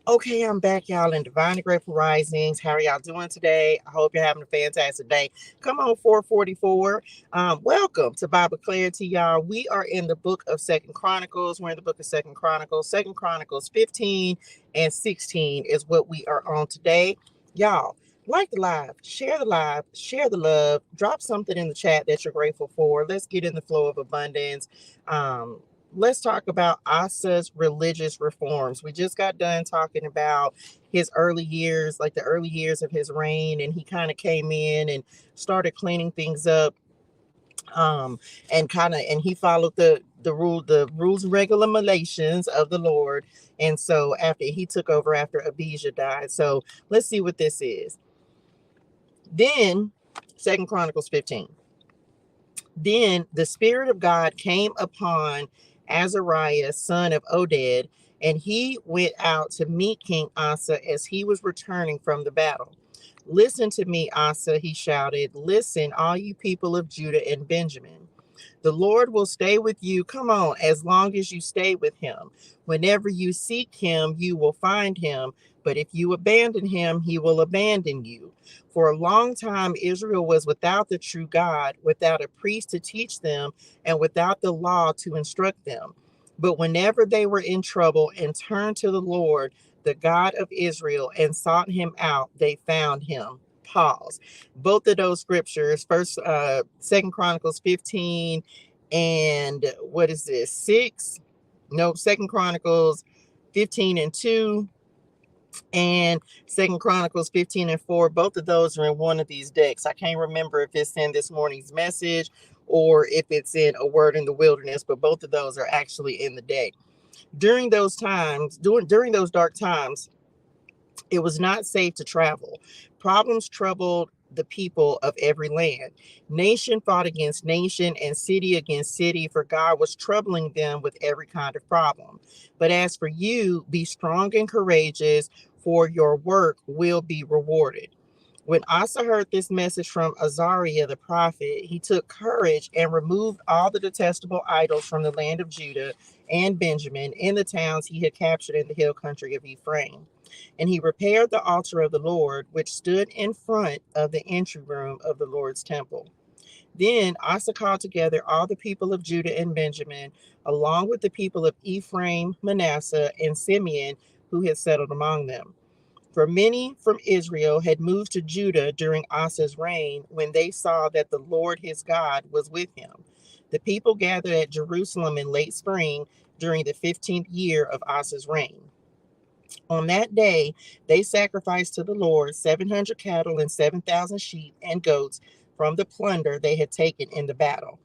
Okay, I'm back, y'all, in Divine and Grateful Risings. How are y'all doing today? I hope you're having a fantastic day. Come on, 444. Welcome to Bible Clarity, y'all. We are in the book of Second Chronicles. We're in the book of Second Chronicles. Second Chronicles 15 and 16 is what we are on today. Y'all, like the live, share the love, drop something in the chat that you're grateful for. Let's get in the flow of abundance. Um, let's talk about Asa's religious reforms. We just got done talking about his early years, like the early years of his reign, and he kind of came in and started cleaning things up. And he followed the rules and regulations of the Lord. And so after he took over after Abijah died. So let's see what this is. Then Second Chronicles 15. Then the Spirit of God came upon Azariah, son of Oded, and he went out to meet King Asa as he was returning from the battle. Listen to me, Asa, he shouted. Listen, all you people of Judah and Benjamin. The Lord will stay with you. Come on, as long as you stay with him. Whenever you seek him, you will find him. But if you abandon him, he will abandon you. For a long time, Israel was without the true God, without a priest to teach them, and without the law to instruct them. But whenever they were in trouble and turned to the Lord, the God of Israel, and sought him out, they found him. Pause. Both of those scriptures, Second Chronicles 15 and what is this? 6? No, Second Chronicles 15 and 2 and Second Chronicles 15 and 4. Both of those are in one of these decks. I can't remember if it's in this morning's message or if it's in A Word in the Wilderness, but both of those are actually in the deck. During those dark times, it was not safe to travel. Problems troubled the people of every land. Nation fought against nation and city against city, for God was troubling them with every kind of problem. But as for you, be strong and courageous, for your work will be rewarded. When Asa heard this message from Azariah the prophet, he took courage and removed all the detestable idols from the land of Judah and Benjamin in the towns he had captured in the hill country of Ephraim. And he repaired the altar of the Lord, which stood in front of the entry room of the Lord's temple. Then Asa called together all the people of Judah and Benjamin, along with the people of Ephraim, Manasseh, and Simeon, who had settled among them. For many from Israel had moved to Judah during Asa's reign when they saw that the Lord his God was with him. The people gathered at Jerusalem in late spring during the 15th year of Asa's reign. On that day, they sacrificed to the Lord 700 cattle and 7,000 sheep and goats from the plunder they had taken in the battle.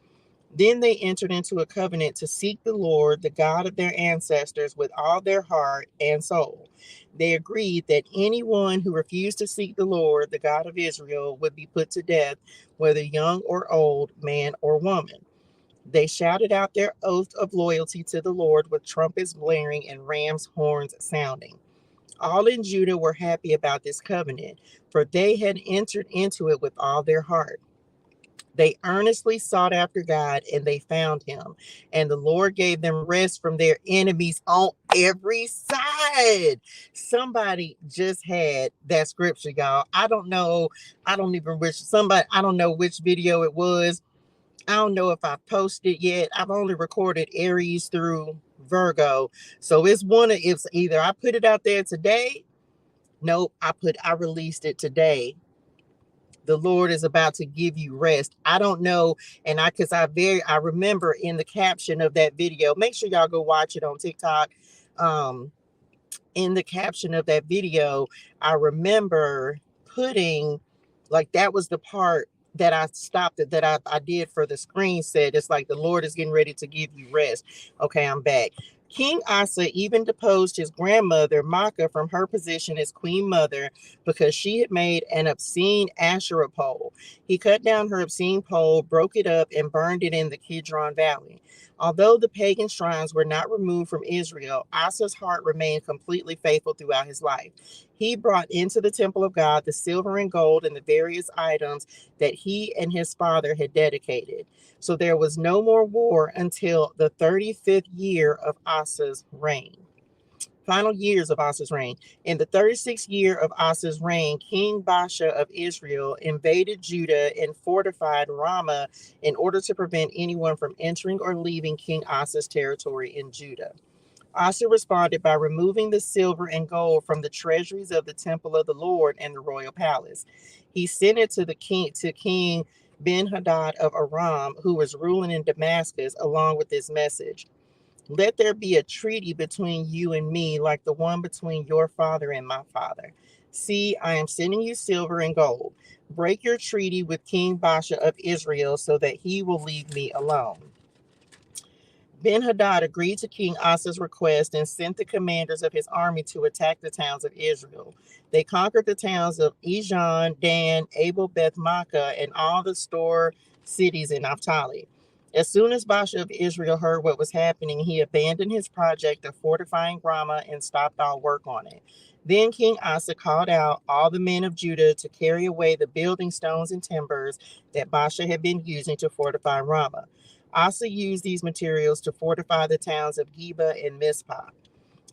Then they entered into a covenant to seek the Lord, the God of their ancestors, with all their heart and soul. They agreed that anyone who refused to seek the Lord, the God of Israel, would be put to death, whether young or old, man or woman. They shouted out their oath of loyalty to the Lord with trumpets blaring and ram's horns sounding. All in Judah were happy about this covenant, for they had entered into it with all their heart. They earnestly sought after God and they found him. And the Lord gave them rest from their enemies on every side. Somebody just had that scripture, y'all. I don't know. I don't know which video it was. I don't know if I've posted yet. I've only recorded Aries through Virgo. So it's either I put it out there today. Nope, I released it today. The Lord is about to give you rest. I don't know. And I remember in the caption of that video, make sure y'all go watch it on TikTok. Um, in the caption of that video, I remember putting, like, that was the part that I stopped it, that I did for the screen set. It's like the Lord is getting ready to give you rest. Okay, I'm back. King Asa even deposed his grandmother, Maacah, from her position as queen mother because she had made an obscene Asherah pole. He cut down her obscene pole, broke it up, and burned it in the Kidron Valley. Although the pagan shrines were not removed from Israel, Asa's heart remained completely faithful throughout his life. He brought into the temple of God the silver and gold and the various items that he and his father had dedicated. So there was no more war until the 35th year of Asa's reign. Final years of Asa's reign. In the 36th year of Asa's reign, King Baasha of Israel invaded Judah and fortified Ramah in order to prevent anyone from entering or leaving King Asa's territory in Judah. Asa responded by removing the silver and gold from the treasuries of the temple of the Lord and the royal palace. He sent it to King Ben-Hadad of Aram, who was ruling in Damascus, along with this message: let there be a treaty between you and me, like the one between your father and my father. See, I am sending you silver and gold. Break your treaty with King Baasha of Israel so that he will leave me alone. Ben-Hadad agreed to King Asa's request and sent the commanders of his army to attack the towns of Israel. They conquered the towns of Ijon, Dan, Abel-Beth-Maachah, and all the store cities in Naphtali. As soon as Baasha of Israel heard what was happening, he abandoned his project of fortifying Ramah and stopped all work on it. Then King Asa called out all the men of Judah to carry away the building stones and timbers that Baasha had been using to fortify Ramah. Asa used these materials to fortify the towns of Geba and Mizpah.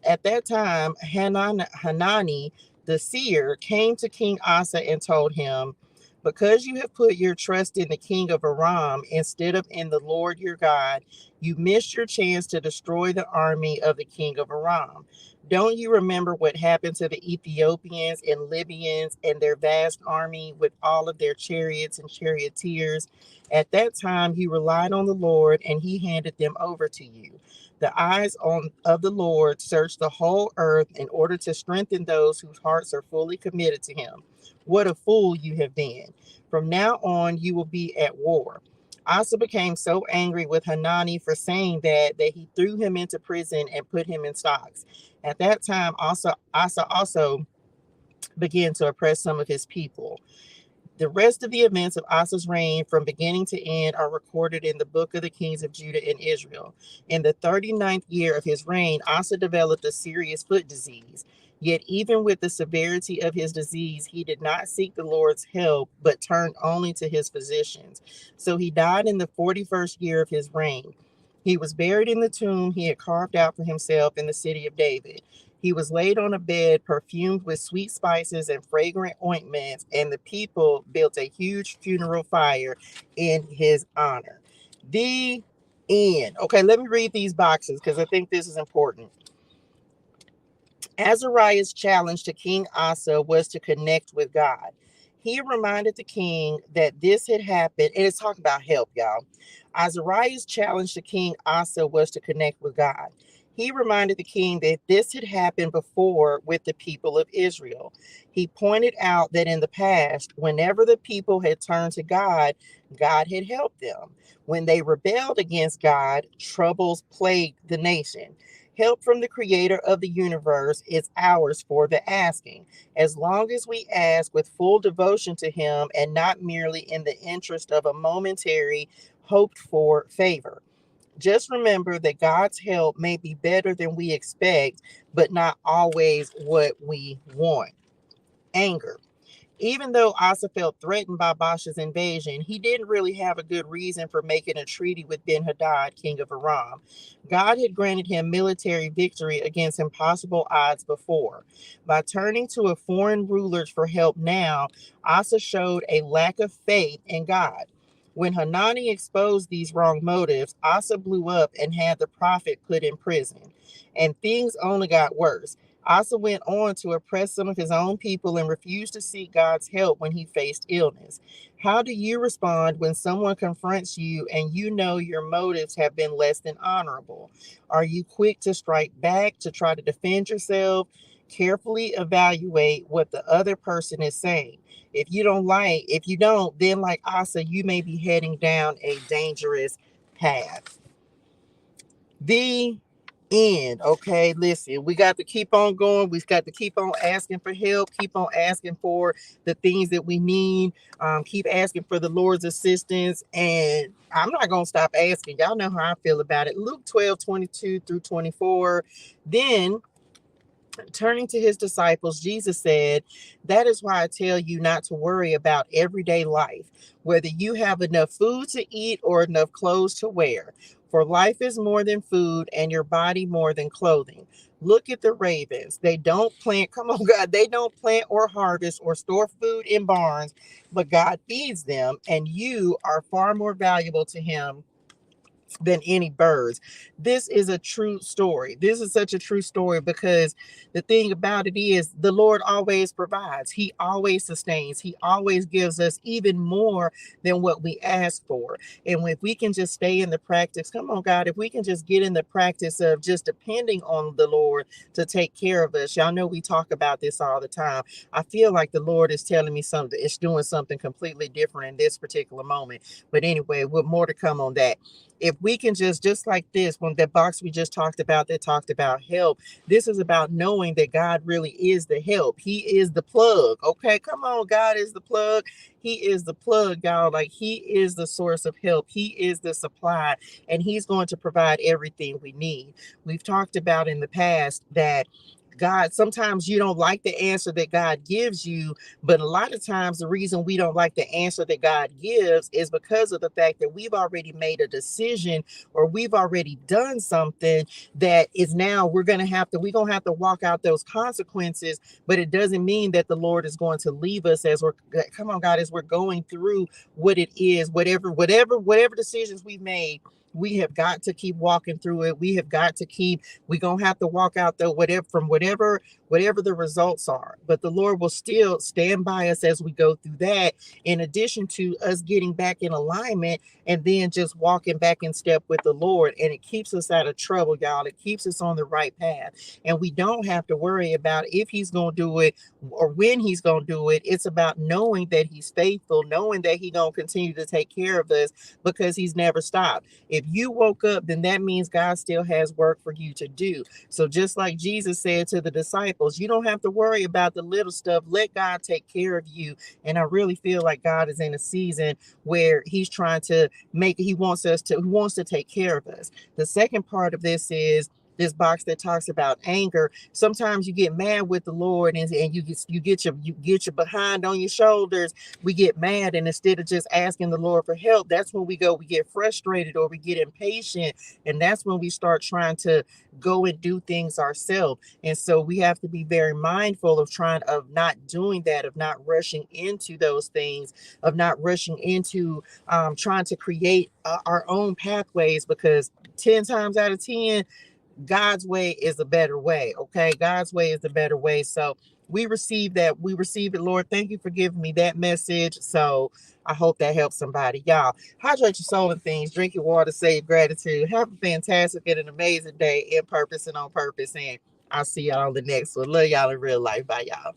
At that time, Hanani, the seer, came to King Asa and told him, because you have put your trust in the king of Aram instead of in the Lord your God, you missed your chance to destroy the army of the king of Aram. Don't you remember what happened to the Ethiopians and Libyans and their vast army with all of their chariots and charioteers? At that time, you relied on the Lord, and he handed them over to you. The eyes of the Lord search the whole earth in order to strengthen those whose hearts are fully committed to him. What a fool you have been. From now on, you will be at war. Asa became so angry with Hanani for saying that he threw him into prison and put him in stocks. At that time, Asa also began to oppress some of his people. The rest of the events of Asa's reign from beginning to end are recorded in the book of the kings of Judah and Israel. In the 39th year of his reign, Asa developed a serious foot disease. Yet even with the severity of his disease, he did not seek the Lord's help, but turned only to his physicians. So he died in the 41st year of his reign. He was buried in the tomb he had carved out for himself in the city of David. He was laid on a bed perfumed with sweet spices and fragrant ointments, and the people built a huge funeral fire in his honor. The end. Okay, let me read these boxes because I think this is important. Azariah's challenge to King Asa was to connect with God. He reminded the king that this had happened, and it's talking about help, y'all. Azariah's challenge to King Asa was to connect with God. He reminded the king that this had happened before with the people of Israel. He pointed out that in the past, whenever the people had turned to God, God had helped them. When they rebelled against God, troubles plagued the nation. Help from the creator of the universe is ours for the asking, as long as we ask with full devotion to him and not merely in the interest of a momentary, hoped for favor. Just remember that God's help may be better than we expect, but not always what we want. Anger. Even though Asa felt threatened by Baasha's invasion, he didn't really have a good reason for making a treaty with Ben-Hadad, king of Aram. God had granted him military victory against impossible odds before. By turning to a foreign ruler for help now, Asa showed a lack of faith in God. When Hanani exposed these wrong motives, Asa blew up and had the prophet put in prison. And things only got worse. Asa went on to oppress some of his own people and refused to seek God's help when he faced illness. How do you respond when someone confronts you and you know your motives have been less than honorable? Are you quick to strike back to try to defend yourself? Carefully evaluate what the other person is saying. If you don't, then like Asa, you may be heading down a dangerous path. The end. Okay, listen, we got to keep on going. We've got to keep on asking for help, keep on asking for the things that we need, keep asking for the Lord's assistance. And I'm not going to stop asking. Y'all know how I feel about it. Luke 12:22 through 24. Then, turning to his disciples, Jesus said, that is why I tell you not to worry about everyday life, whether you have enough food to eat or enough clothes to wear. For life is more than food and your body more than clothing. Look at the ravens. They don't plant, come on, God, they don't plant or harvest or store food in barns, but God feeds them, and you are far more valuable to him than any birds. This is a true story. This is such a true story because the thing about it is the Lord always provides. He always sustains. He always gives us even more than what we ask for. And if we can just stay in the practice, come on, God, if we can just get in the practice of just depending on the Lord to take care of us. Y'all know we talk about this all the time. I feel like the Lord is telling me something. It's doing something completely different in this particular moment. But anyway, with more to come on that, if we can just like this, when that box we just talked about that talked about help, this is about knowing that God really is the help. He is the plug. Okay, come on, God is the plug. He is the plug, y'all. Like, he is the source of help. He is the supply, and he's going to provide everything we need. We've talked about in the past that God, sometimes you don't like the answer that God gives you, but a lot of times the reason we don't like the answer that God gives is because of the fact that we've already made a decision, or we've already done something that is now we're going to have to walk out those consequences. But it doesn't mean that the Lord is going to leave us as we're, come on, God, as we're going through what it is, whatever decisions we've made. We have got to keep walking through it. We have got to keep, we're gonna have to walk out the whatever the results are. But the Lord will still stand by us as we go through that, in addition to us getting back in alignment and then just walking back in step with the Lord. And it keeps us out of trouble, y'all. It keeps us on the right path. And we don't have to worry about if he's gonna do it or when he's gonna do it. It's about knowing that he's faithful, knowing that he's gonna continue to take care of us because he's never stopped. If you woke up, then that means God still has work for you to do. So just like Jesus said to the disciples, you don't have to worry about the little stuff. Let God take care of you. And I really feel like God is in a season where he's trying to he wants to take care of us. The second part of this is this box that talks about anger. Sometimes you get mad with the Lord, and you get your behind on your shoulders. We get mad, and instead of just asking the Lord for help, that's when we get frustrated or we get impatient, and that's when we start trying to go and do things ourselves. And so we have to be very mindful of not doing that, of not rushing into those things, of not rushing into trying to create our own pathways, because 10 times out of 10, God's way is a better way. Okay. God's way is the better way. So we receive that. We receive it, Lord. Thank you for giving me that message. So I hope that helps somebody. Y'all, hydrate your soul and things. Drink your water. Say your gratitude. Have a fantastic and an amazing day in purpose and on purpose. And I'll see y'all on the next one. Love y'all in real life. Bye, y'all.